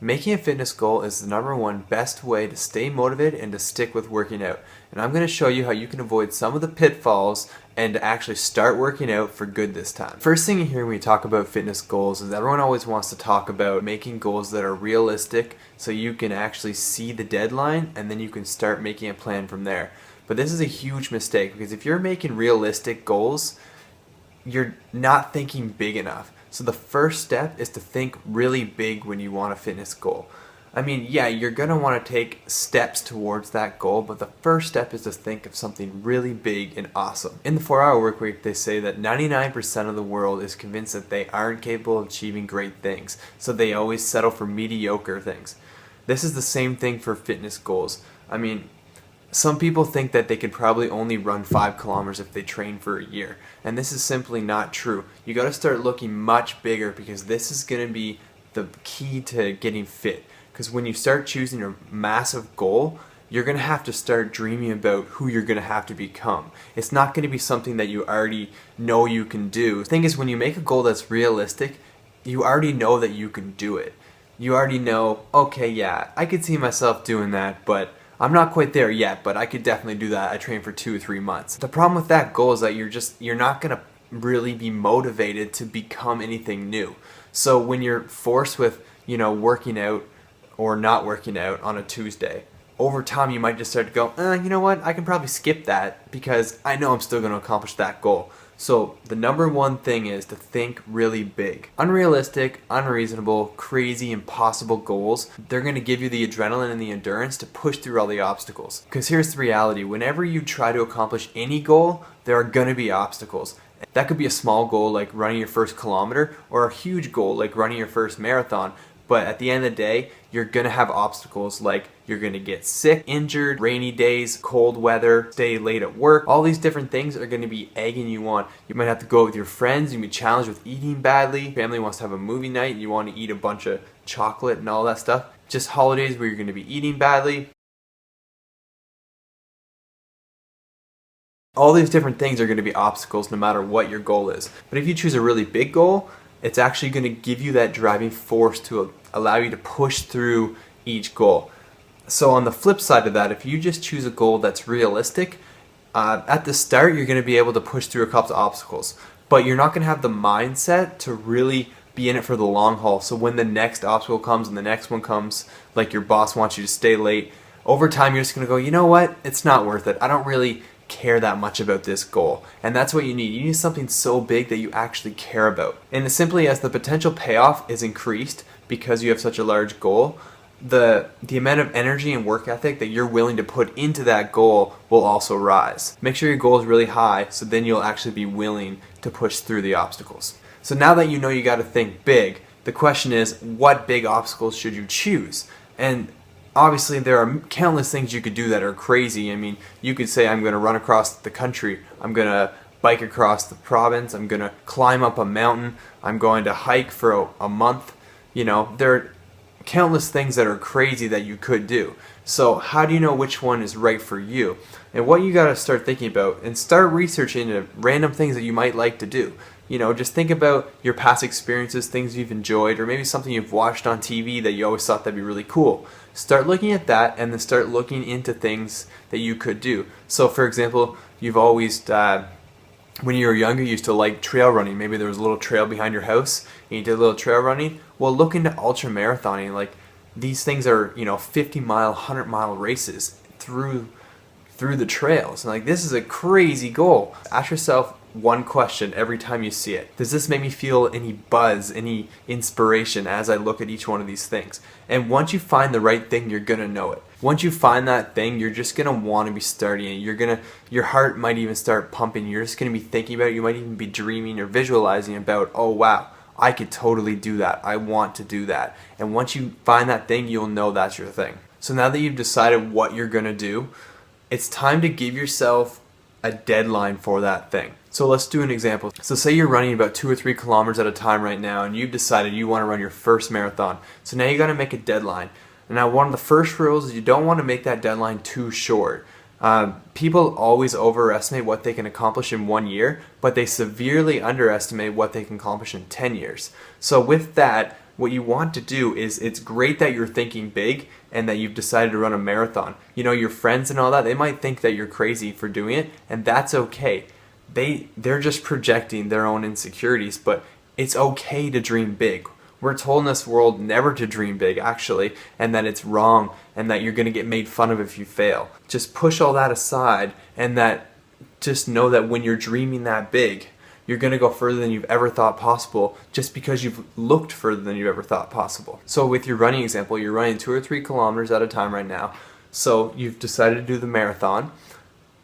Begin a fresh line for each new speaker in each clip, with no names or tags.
Making a fitness goal is the #1 best way to stay motivated and to stick with working out. And I'm going to show you how you can avoid some of the pitfalls and to actually start working out for good this time. First thing you hear when you talk about fitness goals is everyone always wants to talk about making goals that are realistic so you can actually see the deadline and then you can start making a plan from there. But this is a huge mistake because if you're making realistic goals, you're not thinking big enough. So the first step is to think really big when you want a fitness goal. I mean, yeah, you're going to want to take steps towards that goal, but the first step is to think of something really big and awesome. In the 4-Hour Workweek, they say that 99% of the world is convinced that they aren't capable of achieving great things, so they always settle for mediocre things. This is the same thing for fitness goals. I mean, some people think that they could probably only run 5 kilometers if they train for a year, and this is simply not true. You got to start looking much bigger because this is going to be the key to getting fit. Because when you start choosing a massive goal, you're going to have to start dreaming about who you're going to have to become. It's not going to be something that you already know you can do. The thing is, when you make a goal that's realistic, you already know that you can do it. You already know, okay, yeah, I could see myself doing that, but I'm not quite there yet, but I could definitely do that. I trained for 2 or 3 months. The problem with that goal is that you're not going to really be motivated to become anything new. So when you're forced with, working out or not working out on a Tuesday, over time you might just start to go, you know what, I can probably skip that because I know I'm still going to accomplish that goal. So the #1 thing is to think really big. Unrealistic, unreasonable, crazy, impossible goals, they're going to give you the adrenaline and the endurance to push through all the obstacles. Because here's the reality, whenever you try to accomplish any goal, there are going to be obstacles. That could be a small goal like running your first kilometer or a huge goal like running your first marathon. But at the end of the day, you're going to have obstacles like you're going to get sick, injured, rainy days, cold weather, stay late at work. All these different things are going to be egging you on. You might have to go out with your friends. You can be challenged with eating badly. Family wants to have a movie night and you want to eat a bunch of chocolate and all that stuff. Just holidays where you're going to be eating badly. All these different things are going to be obstacles no matter what your goal is. But if you choose a really big goal, it's actually going to give you that driving force to allow you to push through each goal. So on the flip side of that, if you just choose a goal that's realistic, at the start you're going to be able to push through a couple of obstacles, but you're not going to have the mindset to really be in it for the long haul. So when the next obstacle comes and the next one comes, like your boss wants you to stay late, over time you're just going to go, you know what, it's not worth it. I don't really care that much about this goal. And that's what you need. You need something so big that you actually care about. And as simply as the potential payoff is increased because you have such a large goal, the amount of energy and work ethic that you're willing to put into that goal will also rise. Make sure your goal is really high so then you'll actually be willing to push through the obstacles. So now that you know you got to think big, the question is, what big obstacles should you choose? And obviously, there are countless things you could do that are crazy. I mean, you could say, I'm going to run across the country, I'm going to bike across the province, I'm going to climb up a mountain, I'm going to hike for a month. There are countless things that are crazy that you could do. So how do you know which one is right for you? And what you got to start thinking about and start researching into random things that you might like to do. Just think about your past experiences, things you've enjoyed, or maybe something you've watched on TV that you always thought that'd be really cool. Start looking at that and then start looking into things that you could do. So for example, you've always, when you were younger, you used to like trail running. Maybe there was a little trail behind your house and you did a little trail running. Well, look into ultra marathoning. Like, these things are, 50-mile, 100-mile races through the trails. And like, this is a crazy goal. Ask yourself one question every time you see it. Does this make me feel any buzz, any inspiration as I look at each one of these things? And once you find the right thing, you're gonna know it. Once you find that thing, you're just gonna want to be starting it. Your heart might even start pumping. You're just gonna be thinking about it. You might even be dreaming or visualizing about, oh wow, I could totally do that. I want to do that. And once you find that thing, you'll know that's your thing. So now that you've decided what you're gonna do, it's time to give yourself a deadline for that thing. So let's do an example. So say you're running about 2 or 3 kilometers at a time right now and you've decided you want to run your first marathon. So now you got to make a deadline. And now one of the first rules is you don't want to make that deadline too short. People always overestimate what they can accomplish in 1 year, but they severely underestimate what they can accomplish in 10 years. So with that, what you want to do is, it's great that you're thinking big and that you've decided to run a marathon. You know, your friends and all that, they might think that you're crazy for doing it, and that's okay. They're just projecting their own insecurities, but it's okay to dream big. We're told in this world never to dream big, actually, and that it's wrong, and that you're going to get made fun of if you fail. Just push all that aside, and that just know that when you're dreaming that big, you're going to go further than you've ever thought possible, just because you've looked further than you've ever thought possible. So with your running example, you're running 2 or 3 kilometers at a time right now. So you've decided to do the marathon.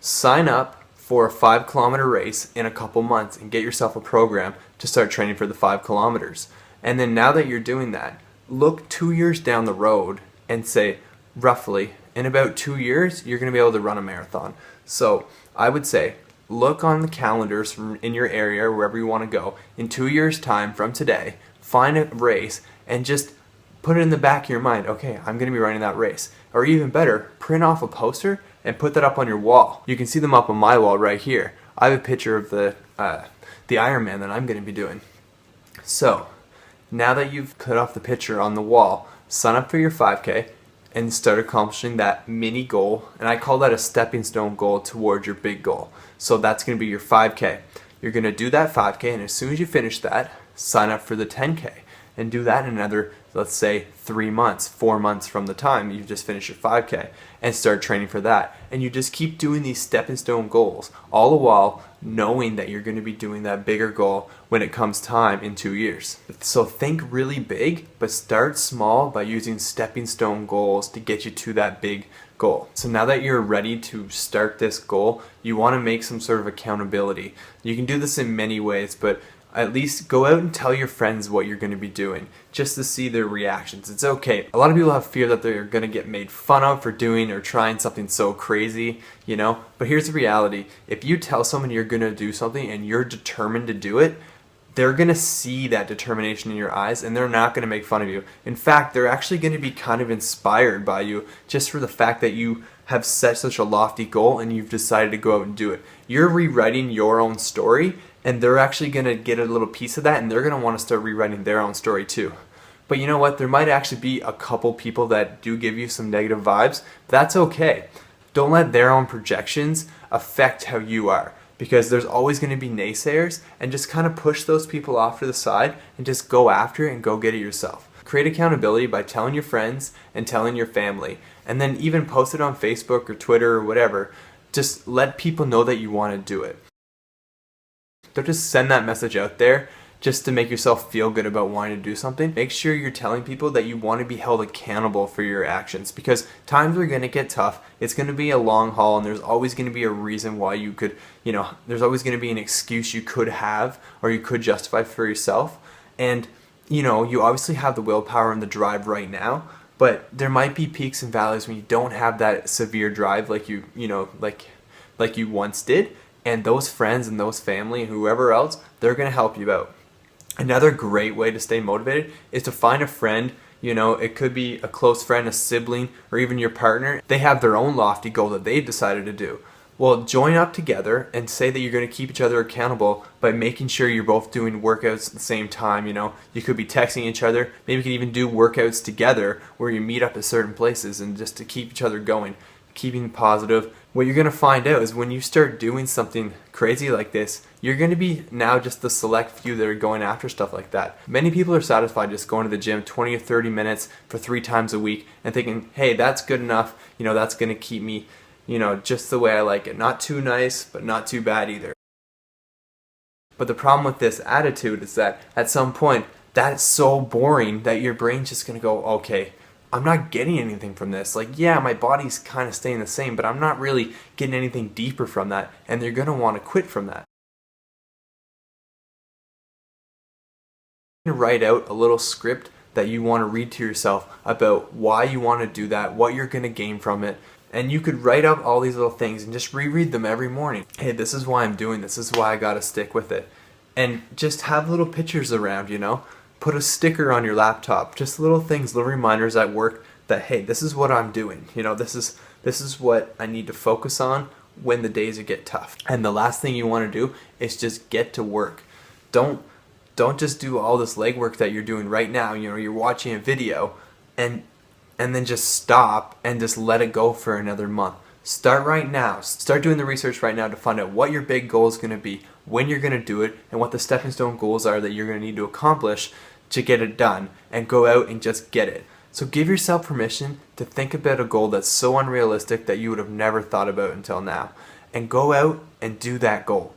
Sign up for a 5-kilometer race in a couple months and get yourself a program to start training for the 5 kilometers. And then now that you're doing that, look 2 years down the road and say, roughly, in about 2 years, you're going to be able to run a marathon. So I would say, look on the calendars in your area, wherever you want to go. In 2 years' time from today, find a race and just put it in the back of your mind, okay, I'm going to be running that race. Or even better, print off a poster and put that up on your wall. You can see them up on my wall right here. I have a picture of the Ironman that I'm going to be doing. So, now that you've put off the picture on the wall, sign up for your 5K and start accomplishing that mini goal. And I call that a stepping stone goal towards your big goal. So that's going to be your 5K. You're going to do that 5K, and as soon as you finish that, sign up for the 10K. And do that in another, let's say, 3 months, 4 months from the time you just finished your 5K, and start training for that. And you just keep doing these stepping stone goals, all the while knowing that you're going to be doing that bigger goal when it comes time in 2 years. So think really big, but start small by using stepping stone goals to get you to that big goal. So now that you're ready to start this goal, you want to make some sort of accountability. You can do this in many ways, but at least go out and tell your friends what you're going to be doing, just to see their reactions. It's okay. A lot of people have fear that they're going to get made fun of for doing or trying something so crazy, you know? But here's the reality. If you tell someone you're going to do something and you're determined to do it, they're going to see that determination in your eyes, and they're not going to make fun of you. In fact, they're actually going to be kind of inspired by you, just for the fact that you have set such a lofty goal and you've decided to go out and do it. You're rewriting your own story, and they're actually going to get a little piece of that, and they're going to want to start rewriting their own story too. But you know what? There might actually be a couple people that do give you some negative vibes. That's okay. Don't let their own projections affect how you are, because there's always going to be naysayers, and just kind of push those people off to the side and just go after it and go get it yourself. Create accountability by telling your friends and telling your family, and then even post it on Facebook or Twitter or whatever. Just let people know that you want to do it. Don't just send that message out there just to make yourself feel good about wanting to do something. Make sure you're telling people that you want to be held accountable for your actions, because times are going to get tough. It's going to be a long haul, and there's always going to be a reason why you could, there's always going to be an excuse you could have or you could justify for yourself. And, you obviously have the willpower and the drive right now, but there might be peaks and valleys when you don't have that severe drive like you once did. And those friends and those family and whoever else, they're going to help you out. Another great way to stay motivated is to find a friend. It could be a close friend, a sibling, or even your partner. They have their own lofty goal that they've decided to do. Well, join up together and say that you're going to keep each other accountable by making sure you're both doing workouts at the same time. You could be texting each other. Maybe you could even do workouts together where you meet up at certain places, and just to keep each other going, keeping positive. What you're going to find out is when you start doing something crazy like this, you're going to be now just the select few that are going after stuff like that. Many people are satisfied just going to the gym 20 or 30 minutes for 3 times a week and thinking, hey, that's good enough. That's going to keep me, just the way I like it. Not too nice, but not too bad either. But the problem with this attitude is that at some point, that's so boring that your brain's just going to go, okay, I'm not getting anything from this. Yeah, my body's kind of staying the same, but I'm not really getting anything deeper from that, and they're going to want to quit from that. You can write out a little script that you want to read to yourself about why you want to do that, what you're going to gain from it, and you could write up all these little things and just reread them every morning. Hey, this is why I'm doing this. This is why I got to stick with it. And just have little pictures around, Put a sticker on your laptop, just little things, little reminders at work that, hey, this is what I'm doing. This is what I need to focus on when the days get tough. And the last thing you want to do is just get to work. Don't don't just do all this legwork that you're doing right now. You know, you're watching a video and then just stop and just let it go for another month. Start right now. Start doing the research right now to find out what your big goal is going to be, when you're going to do it, and what the stepping stone goals are that you're going to need to accomplish to get it done, and go out and just get it. So give yourself permission to think about a goal that's so unrealistic that you would have never thought about until now, and go out and do that goal.